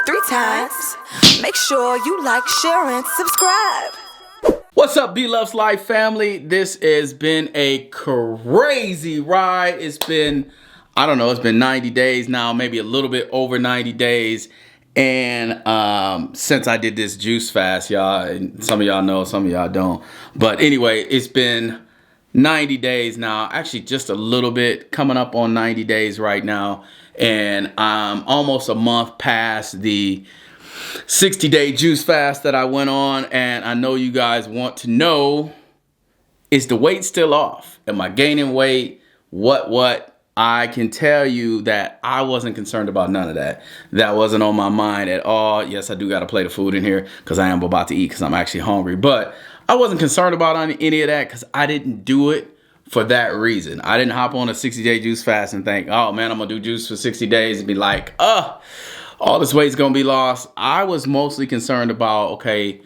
3 times. Make sure you like, share, and subscribe. What's up, Bloveslife family? This has been a crazy ride. It's been, I don't know, it's been 90 days now, maybe a little bit over 90 days. And since I did this juice fast, y'all, and some of y'all know, some of y'all don't. But anyway, it's been 90 days now, actually just a little bit, coming up on 90 days right now. And I'm almost a month past the 60-day juice fast that I went on. And I know you guys want to know, is the weight still off? Am I gaining weight? What? I can tell you that I wasn't concerned about none of that. That wasn't on my mind at all. Yes, I do got a plate of food in here because I am about to eat because I'm actually hungry. But I wasn't concerned about any of that because I didn't do it for that reason. I didn't hop on a 60-day juice fast and think, oh man, I'm gonna do juice for 60 days and be like, all this weight's gonna be lost. I was mostly concerned about, okay,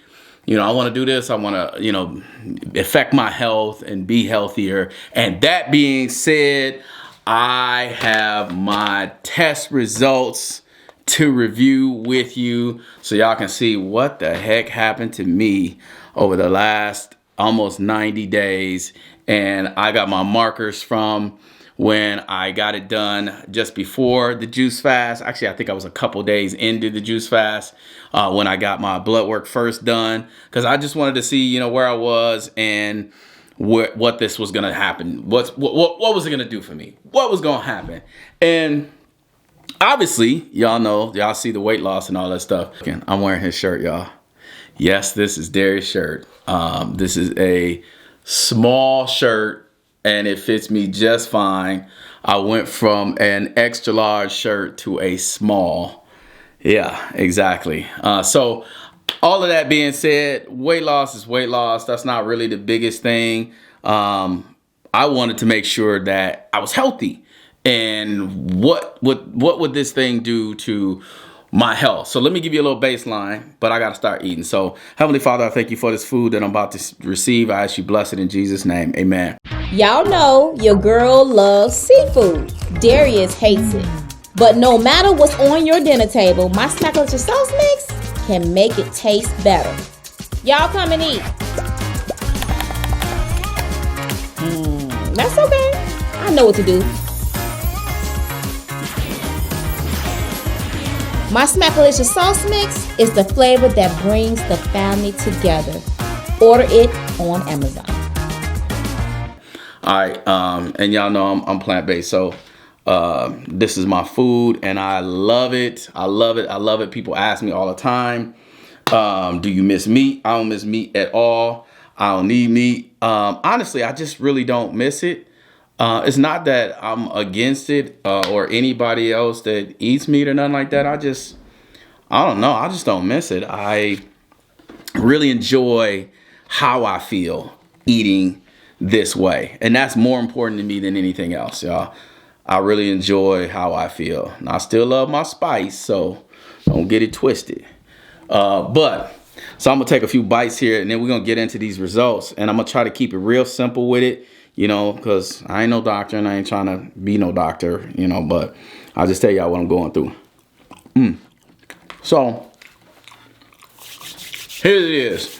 I want to do this. I want to, affect my health and be healthier. And that being said, I have my test results to review with you so y'all can see what the heck happened to me over the last almost 90 days. And I got my markers from when I got it done just before the juice fast. Actually, I think I was a couple days into the juice fast when I got my blood work first done, because I just wanted to see, where I was and what this was gonna happen. What was it gonna do for me? What was gonna happen? And obviously, y'all see the weight loss and all that stuff. I'm wearing his shirt, y'all. Yes, this is Darius' shirt. This is a small shirt and it fits me just fine. I went from an extra large shirt to a small. Yeah, exactly. So all of that being said, weight loss is weight loss. That's not really the biggest thing. I wanted to make sure that I was healthy. And what would this thing do to my health? So let me give you a little baseline, but I got to start eating. So Heavenly Father, I thank you for this food that I'm about to receive. I ask you bless it in Jesus' name. Amen. Y'all know your girl loves seafood. Darius hates it. But no matter what's on your dinner table, my Smackalicious Sauce mix can make it taste better. Y'all come and eat. That's okay. I know what to do. My Smackalicious Sauce mix is the flavor that brings the family together. Order it on Amazon. All right, and y'all know I'm plant-based, so this is my food and I love it. I love it. I love it. People ask me all the time, do you miss meat? I don't miss meat at all. I don't need meat. Honestly, I just really don't miss it. It's not that I'm against it or anybody else that eats meat or nothing like that. I don't know. I just don't miss it. I really enjoy how I feel eating this way. And that's more important to me than anything else, y'all. I really enjoy how I feel. And I still love my spice, so don't get it twisted. So I'm gonna take a few bites here and then we're gonna get into these results. And I'm gonna try to keep it real simple with it, because I ain't no doctor and I ain't trying to be no doctor, but I'll just tell y'all what I'm going through. So here it is.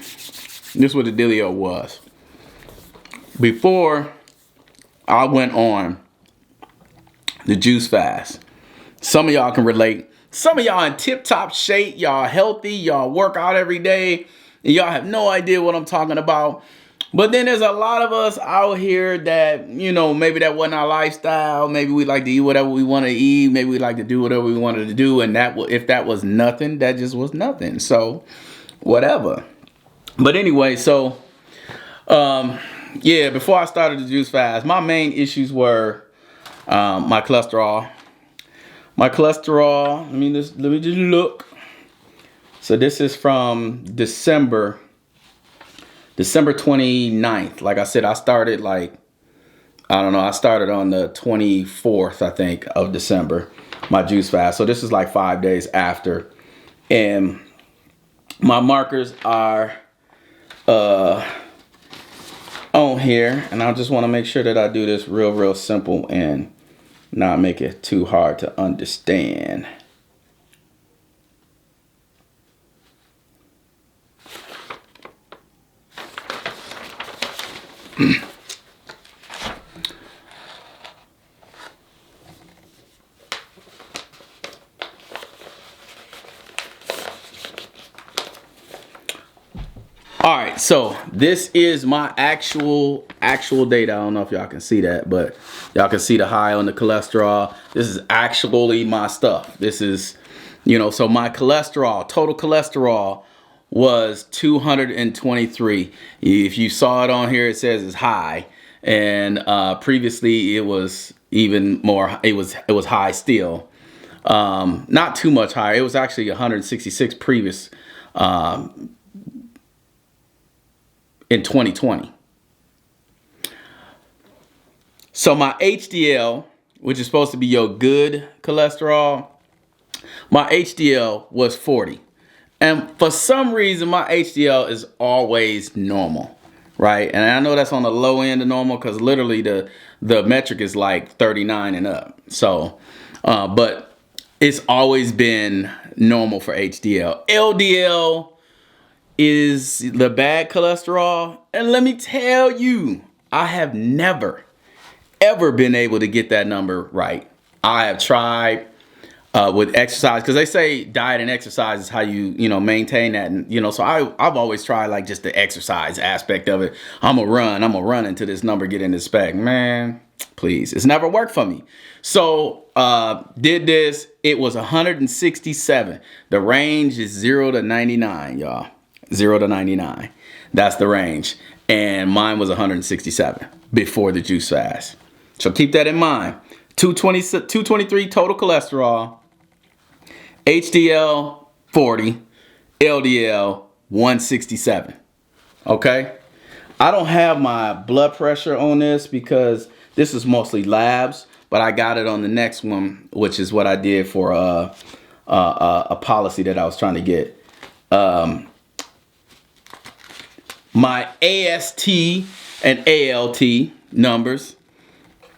This is what the dealio was. Before I went on the juice fast, some of y'all can relate. Some of y'all in tip-top shape, y'all healthy, y'all work out every day, and y'all have no idea what I'm talking about. But then there's a lot of us out here that, maybe that wasn't our lifestyle. Maybe we like to eat whatever we want to eat. Maybe we like to do whatever we wanted to do. And if that was nothing, that just was nothing. So whatever. But anyway, so yeah, before I started the juice fast, my main issues were my cholesterol. My cholesterol, let me just look. So this is from December 29th. Like I said, I started I started on the 24th, I think, of December, my juice fast. So this is like 5 days after. And my markers are on here. And I just want to make sure that I do this real simple and not make it too hard to understand. All right, so this is my actual data. I don't know if y'all can see that, but y'all can see the high on the cholesterol. This is actually my stuff. This is, you know, so my cholesterol, total cholesterol was 223. If you saw it on here, it says it's high. And previously it was even more, it was high still. Not too much higher. It was actually 166 previous in 2020. So my HDL, which is supposed to be your good cholesterol, my HDL was 40. And for some reason, my HDL is always normal, right? And I know that's on the low end of normal because literally the metric is like 39 and up. So, but it's always been normal for HDL. LDL is the bad cholesterol. And let me tell you, I have never, ever been able to get that number right. I have tried with exercise, because they say diet and exercise is how you maintain that. And, so I've always tried like just the exercise aspect of it. I'm gonna run into this number, get in this spec. Man, please. It's never worked for me. So did this, it was 167. The range is 0 to 99, y'all. 0 to 99. That's the range. And mine was 167 before the juice fast. So keep that in mind. 223 total cholesterol, HDL 40, LDL 167. Okay? I don't have my blood pressure on this because this is mostly labs, but I got it on the next one, which is what I did for a policy that I was trying to get. My AST and ALT numbers.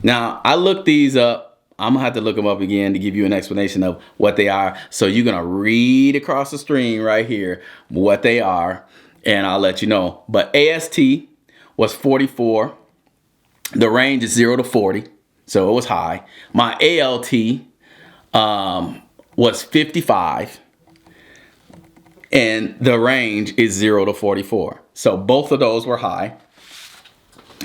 Now, I looked these up. I'm going to have to look them up again to give you an explanation of what they are. So you're going to read across the screen right here what they are, and I'll let you know. But AST was 44. The range is 0 to 40, so it was high. My ALT was 55. And the range is 0 to 44. So both of those were high.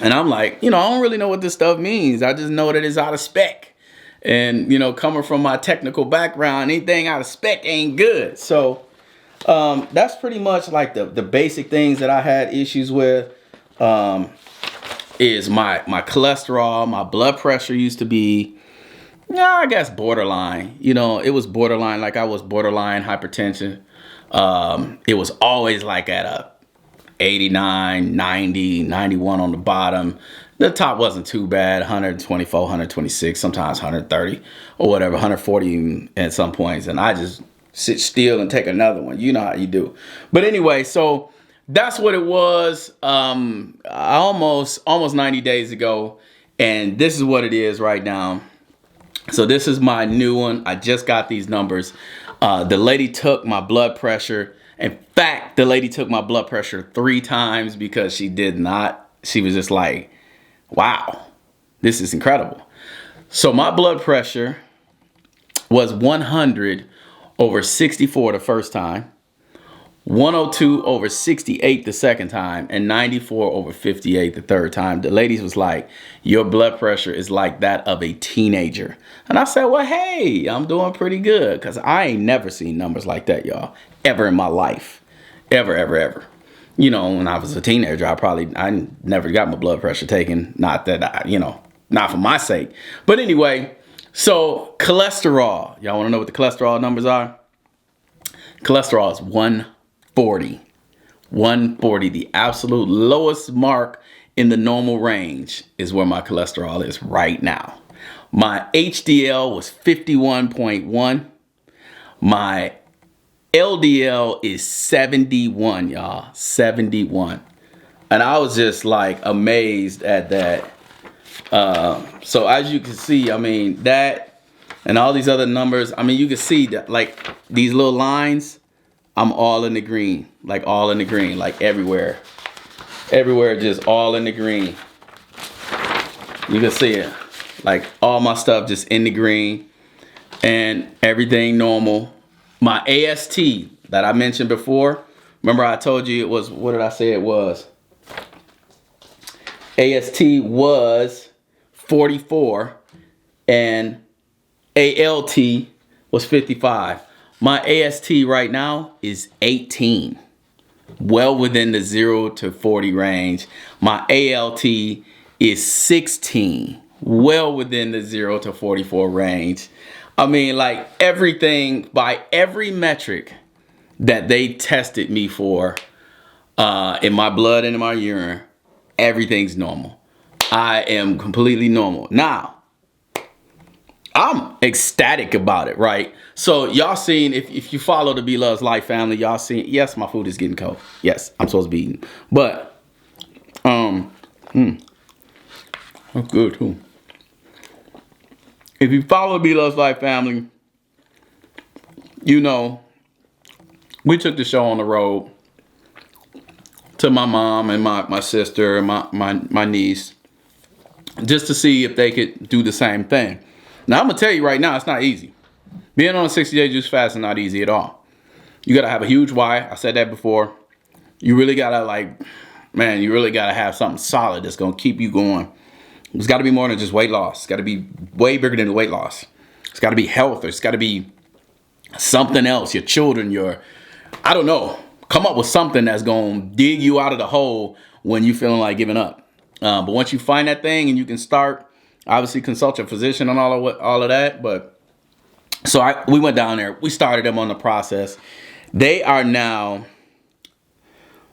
And I'm like, I don't really know what this stuff means. I just know that it's out of spec. And, coming from my technical background, anything out of spec ain't good. So that's pretty much like the basic things that I had issues with. Is my cholesterol, my blood pressure used to be, I guess borderline. It was borderline, like I was borderline hypertension. It was always like at a 89, 90, 91 on the bottom. The top wasn't too bad, 124, 126, sometimes 130 or whatever, 140 at some points. And I just sit still and take another one. You know how you do. But anyway, so that's what it was almost 90 days ago. And this is what it is right now. So this is my new one. I just got these numbers. The lady took my blood pressure. In fact, the lady took my blood pressure 3 times because she did not. She was just like, wow, this is incredible. So my blood pressure was 100 over 64 the first time, 102 over 68 the second time, and 94 over 58 the third time. The lady was like, your blood pressure is like that of a teenager. And I said, well, hey, I'm doing pretty good, because I ain't never seen numbers like that, y'all, ever in my life. Ever, ever, ever. When I was a teenager, I never got my blood pressure taken. Not that not for my sake. But anyway, so cholesterol. Y'all want to know what the cholesterol numbers are? Cholesterol is 140. 140, the absolute lowest mark in the normal range is where my cholesterol is right now. My HDL was 51.1. My LDL is 71, y'all. 71. And I was just like amazed at that. So as you can see, that and all these other numbers, you can see that like these little lines, I'm all in the green, like all in the green, like everywhere, just all in the green. You can see it. Like all my stuff just in the green and everything normal. My AST that I mentioned before, remember I told you it was, what did I say it was? AST was 44 and ALT was 55. My AST right now is 18. Well within the 0 to 40 range. My ALT is 16. Well within the 0 to 44 range. I mean, like everything, by every metric that they tested me for in my blood and in my urine, everything's normal. I am completely normal. Now, I'm ecstatic about it, right? So y'all seen, if you follow the Bloveslife family, y'all seen, yes, my food is getting cold. Yes, I'm supposed to be eating. But, that's good too. If you follow the Bloveslife family, you know, we took the show on the road to my mom and my sister and my niece, just to see if they could do the same thing. Now, I'm going to tell you right now, it's not easy. Being on a 60-day juice fast is not easy at all. You got to have a huge why. I said that before. You really got to you really got to have something solid that's going to keep you going. It's got to be more than just weight loss. It's got to be way bigger than the weight loss. It's got to be health. It's got to be something else. Your children, I don't know. Come up with something that's going to dig you out of the hole when you're feeling like giving up. But once you find that thing and you can start, obviously consult your physician on all of that. But so we went down there. We started them on the process. They are now,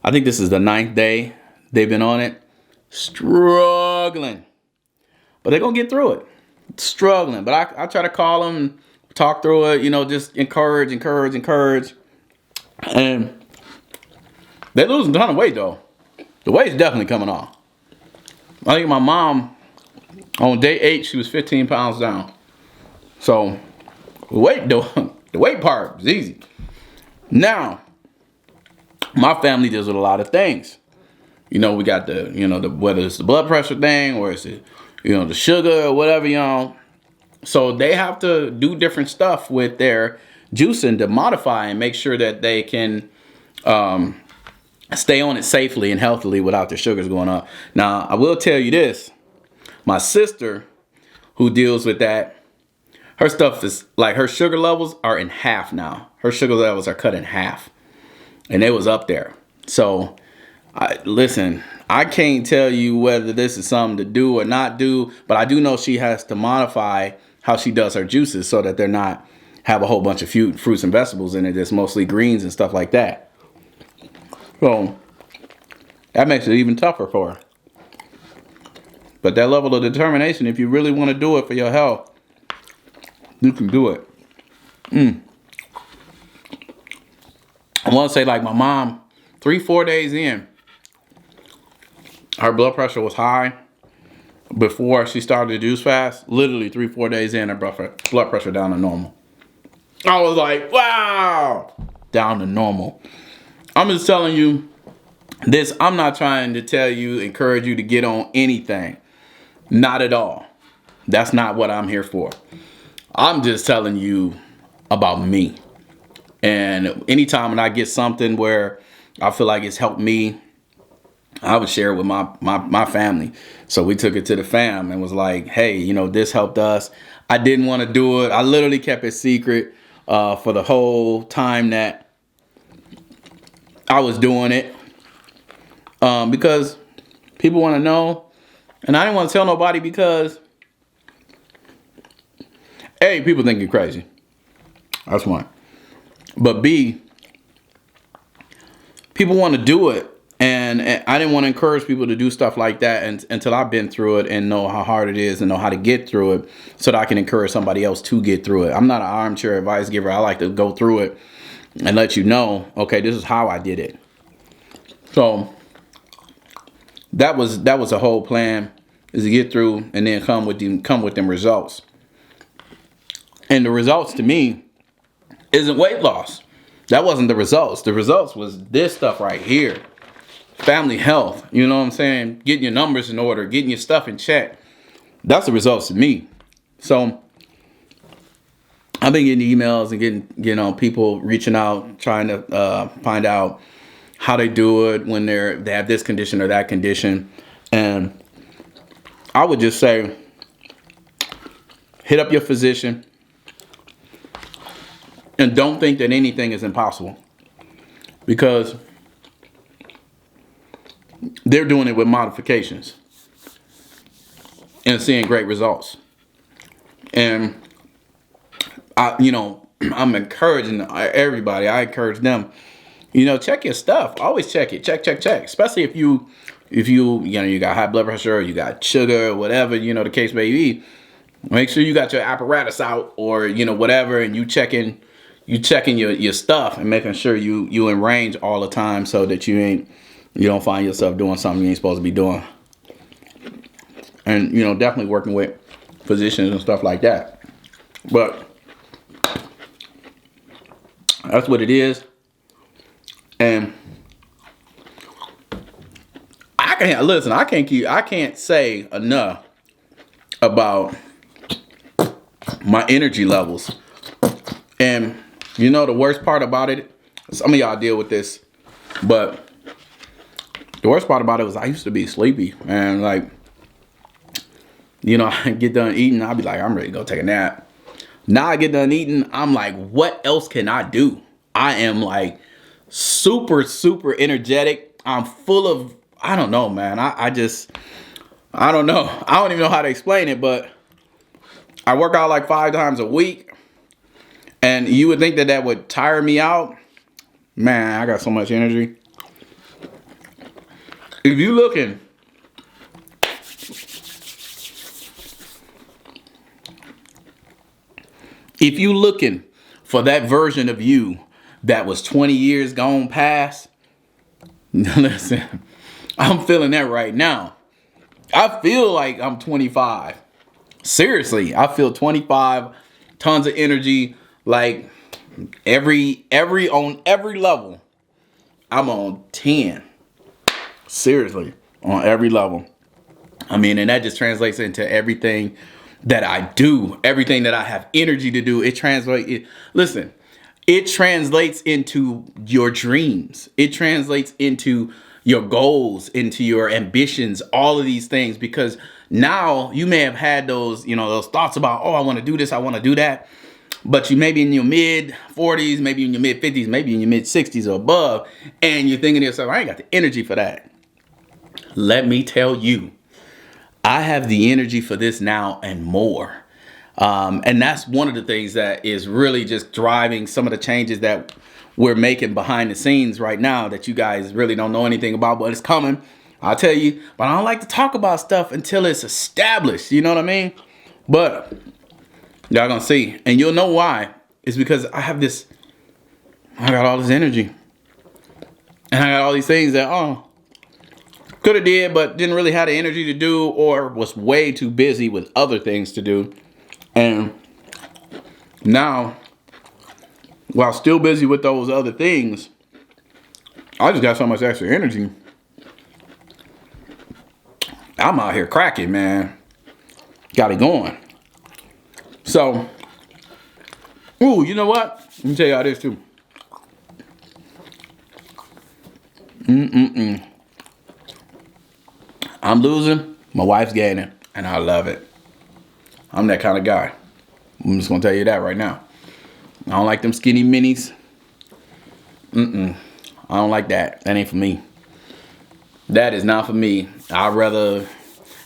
I think this is the 9th day they've been on it. Struggling. But they're going to get through it. Struggling. But I try to call them, talk through it, just encourage. And they're losing a ton of weight, though. The weight's definitely coming off. I think my mom, on day 8, she was 15 pounds down. So, the weight part is easy. Now, my family deals with a lot of things. We got whether it's the blood pressure thing or it's the sugar or whatever, So they have to do different stuff with their juicing to modify and make sure that they can stay on it safely and healthily without their sugars going up. Now, I will tell you this. My sister, who deals with that, her stuff is like, her sugar levels are in half now. Her sugar levels are cut in half. And it was up there. So, listen, I can't tell you whether this is something to do or not do, but I do know she has to modify how she does her juices so that they're not have a whole bunch of fruits and vegetables in it. It's mostly greens and stuff like that. So, that makes it even tougher for her. But that level of determination, if you really want to do it for your health, you can do it. I want to say, like my mom, 3-4 days in, her blood pressure was high before she started the juice fast. Literally 3-4 days in, her blood pressure down to normal. I was like, wow, down to normal. I'm just telling you this. I'm not trying to tell you, encourage you to get on anything. Not at all. That's not what I'm here for. I'm just telling you about me. And anytime when I get something where I feel like it's helped me, I would share it with my family. So we took it to the fam and was like, hey, this helped us. I didn't want to do it. I literally kept it secret for the whole time that I was doing it. Because people want to know. And I didn't want to tell nobody because, A, people think you're crazy. That's one. But B, people want to do it. And I didn't want to encourage people to do stuff like that until I've been through it and know how hard it is and know how to get through it so that I can encourage somebody else to get through it. I'm not an armchair advice giver. I like to go through it and let you know, okay, this is how I did it. So that was the whole plan, is to get through and then come with them results. And the results to me isn't weight loss. That wasn't the results. The results was this stuff right here. Family health, you know what I'm saying? Getting your numbers in order, getting your stuff in check. That's the results to me. So I've been getting emails and getting people reaching out, trying to find out how they do it when they have this condition or that condition. And I would just say, hit up your physician and don't think that anything is impossible, because they're doing it with modifications and seeing great results. And I'm encouraging everybody. I encourage them, check your stuff. Always check it. Check. Especially if you got high blood pressure or you got sugar or whatever, the case may be. Make sure you got your apparatus out or, whatever, and you checking your stuff and making sure you in range all the time so that you don't find yourself doing something you ain't supposed to be doing. And, definitely working with physicians and stuff like that. But that's what it is. And I can't say enough about my energy levels. And the worst part about it, some of y'all deal with this, but the worst part about it was I used to be sleepy, and I get done eating, I'll be like, I'm ready to go take a nap. Now I get done eating, I'm like, what else can I do? I am like super, super energetic. I'm full of, I don't know, man. I don't know. I don't even know how to explain it, but I work out like 5 times a week. And you would think that would tire me out. Man, I got so much energy. If you looking for that version of you that was 20 years gone past, listen, I'm feeling that right now. I feel like I'm 25. Seriously, I feel 25, tons of energy, like on every level. I'm on 10. Seriously, on every level. I mean, and that just translates into everything that I do, everything that I have energy to do. It translates into your dreams. It translates into your goals, into your ambitions, all of these things, because now you may have had those thoughts about, oh, I want to do this, I want to do that. But you may be in your mid 40s, maybe in your mid 50s, maybe in your mid 60s or above, and you're thinking to yourself, I ain't got the energy for that. Let me tell you, I have the energy for this now and more. And that's one of the things that is really just driving some of the changes that we're making behind the scenes right now that you guys really don't know anything about, but it's coming. I'll tell you, but I don't like to talk about stuff until it's established. You know what I mean? But y'all gonna see. And you'll know why. It's because I got all this energy. And I got all these things that, could have did, but didn't really have the energy to do, or was way too busy with other things to do. And now, while still busy with those other things, I just got so much extra energy. I'm out here cracking, man. Got it going. So, you know what? Let me tell y'all this too. I'm losing, my wife's gaining, and I love it. I'm that kind of guy. I'm just gonna tell you that right now. I don't like them skinny minis. I don't like that. That ain't for me. That is not for me. I'd rather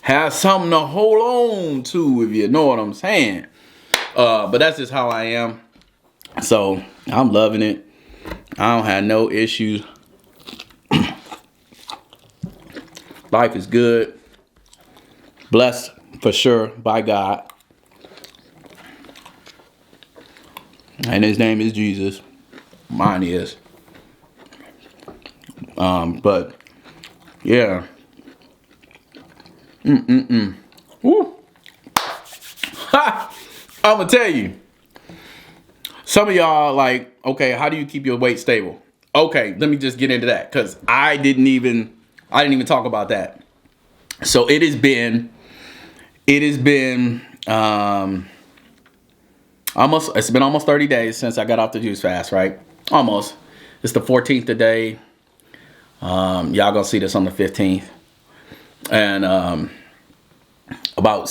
have something to hold on to, if you know what I'm saying. But that's just how I am. So I'm loving it. I don't have no issues. Life is good. Blessed for sure by God. And his name is Jesus. Mine is. But yeah. Woo. Ha! I'm gonna tell you. Some of y'all like, okay, how do you keep your weight stable? Okay, let me just get into that, because I didn't even talk about that. So it has been It has been it's been almost 30 days since I got off the juice fast, right? Almost. It's the 14th today. Y'all gonna see this on the 15th. And about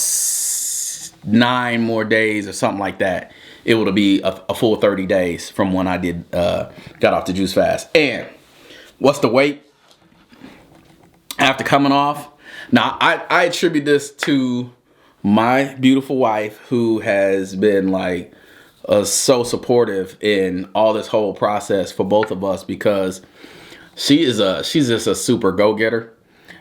9 more days or something like that, it will be a full 30 days from when I got off the juice fast. And what's the weight after coming off? Now, I attribute this to my beautiful wife, who has been like so supportive in all this whole process for both of us, because she's just a super go-getter,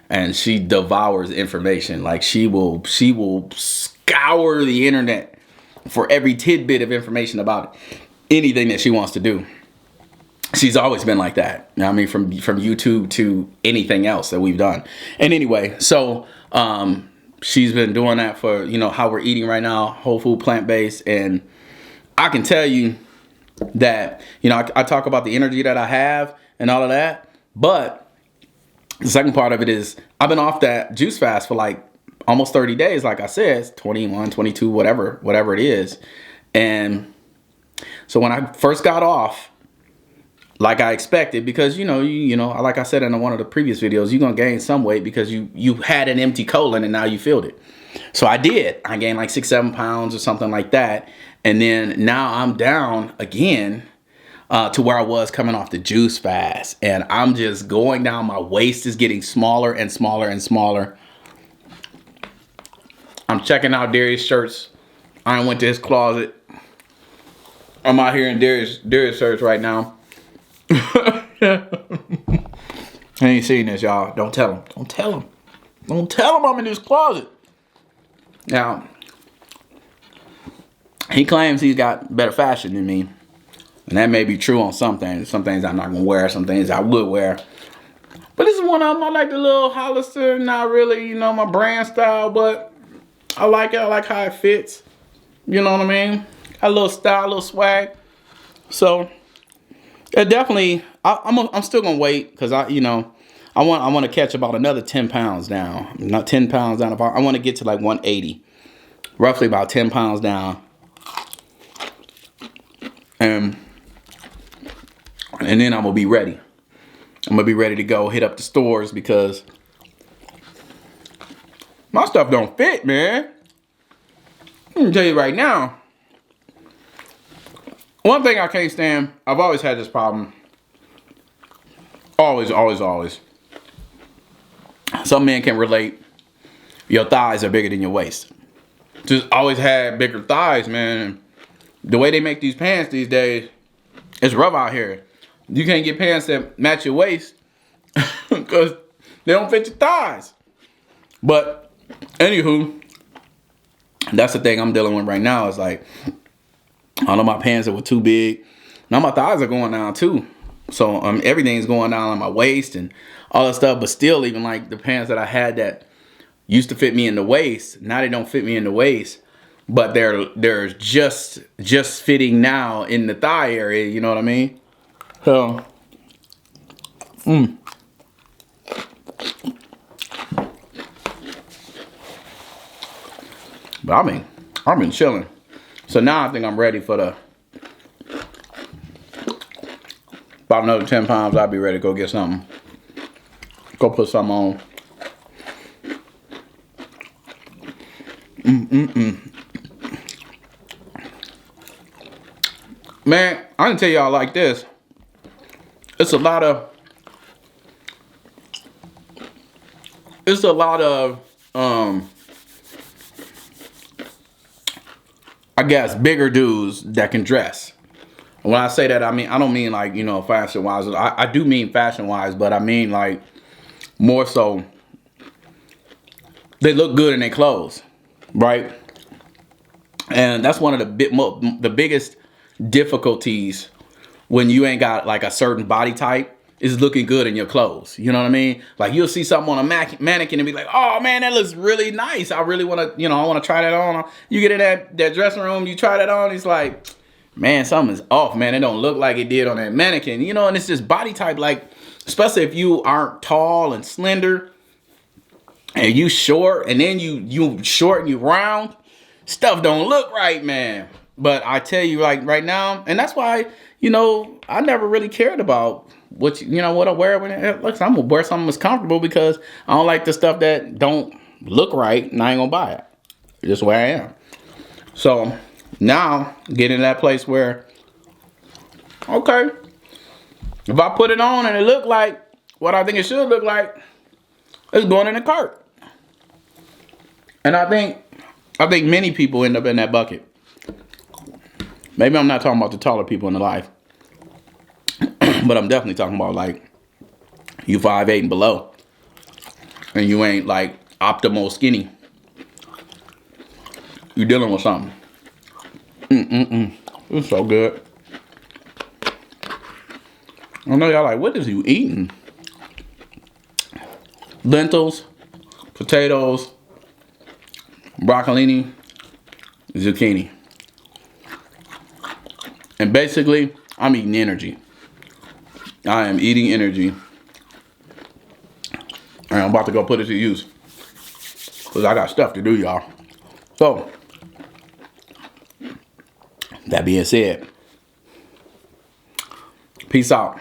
and she devours information. Like she will scour the internet for every tidbit of information about anything that she wants to do. She's always been like that. I mean, from YouTube to anything else that we've done. And anyway, so she's been doing that for, you know, how we're eating right now, whole food, plant-based. And I can tell you that, you know, I talk about the energy that I have and all of that. But the second part of it is I've been off that juice fast for like almost 30 days. Like I said, 21, 22, whatever it is. And so when I first got off, like I expected, because you know, like I said in one of the previous videos, you're gonna gain some weight because you had an empty colon and now you filled it. So I did. I gained like 6-7 pounds or something like that, and then now I'm down again to where I was coming off the juice fast, and I'm just going down. My waist is getting smaller and smaller and smaller. I'm checking out Darius' shirts. I went to his closet. I'm out here in Darius' shirts right now. I ain't seen this, y'all. Don't tell him. Don't tell him. Don't tell him I'm in his closet. Now, he claims he's got better fashion than me. And that may be true on some things. Some things I'm not going to wear. Some things I would wear. But this is one of them. I like the little Hollister. Not really, you know, my brand style. But I like it. I like how it fits. You know what I mean? Got a little style, a little swag. So it definitely, I'm still gonna wait, because I want to catch about another 10 pounds down. Not 10 pounds down. I want to get to like 180, roughly about 10 pounds down, and then I'm gonna be ready. I'm gonna be ready to go hit up the stores, because my stuff don't fit, man. I'm gonna tell you right now. One thing I can't stand, I've always had this problem. Always. Some men can relate. Your thighs are bigger than your waist. Just always had bigger thighs, man. The way they make these pants these days, it's rough out here. You can't get pants that match your waist because they don't fit your thighs. But anywho, that's the thing I'm dealing with right now. Is like, all of my pants that were too big. Now my thighs are going down too. So everything's going down on my waist and all that stuff. But still, even like the pants that I had that used to fit me in the waist, now they don't fit me in the waist. But they're just fitting now in the thigh area. You know what I mean? So, But I've been chilling. So now I think I'm ready for about another 10 pounds. I'll be ready to go get something. Go put something on. Man, I can tell y'all like this. It's a lot of I guess bigger dudes that can dress. When I say that, I don't mean like, you know, fashion wise. I do mean fashion wise, but I mean like more so they look good in their clothes, right? And that's one of the biggest difficulties when you ain't got like a certain body type, is looking good in your clothes. You know what I mean? Like you'll see something on a mannequin and be like, oh man, that looks really nice. I really want to, I want to try that on. You get in that dressing room, you try that on. It's like, man, something's off, man. It don't look like it did on that mannequin, and it's just body type. Like, especially if you aren't tall and slender, and you short, and then you short and you round, stuff don't look right, man. But I tell you, like right now, and that's why, you know, I never really cared about what what I wear when it looks. I'm gonna wear something that's comfortable because I don't like the stuff that don't look right, and I ain't gonna buy it. It's just where I am. So now getting to that place where, okay, if I put it on and it look like what I think it should look like, it's going in the cart. And I think many people end up in that bucket. Maybe I'm not talking about the taller people in the life, but I'm definitely talking about like you 5'8" and below, and you ain't like optimal skinny. You dealing with something. It's so good. I know y'all like, what is you eating? Lentils, potatoes, broccolini, zucchini. And basically, I'm eating energy. I am eating energy. And I'm about to go put it to use. Because I got stuff to do, y'all. So, that being said, peace out.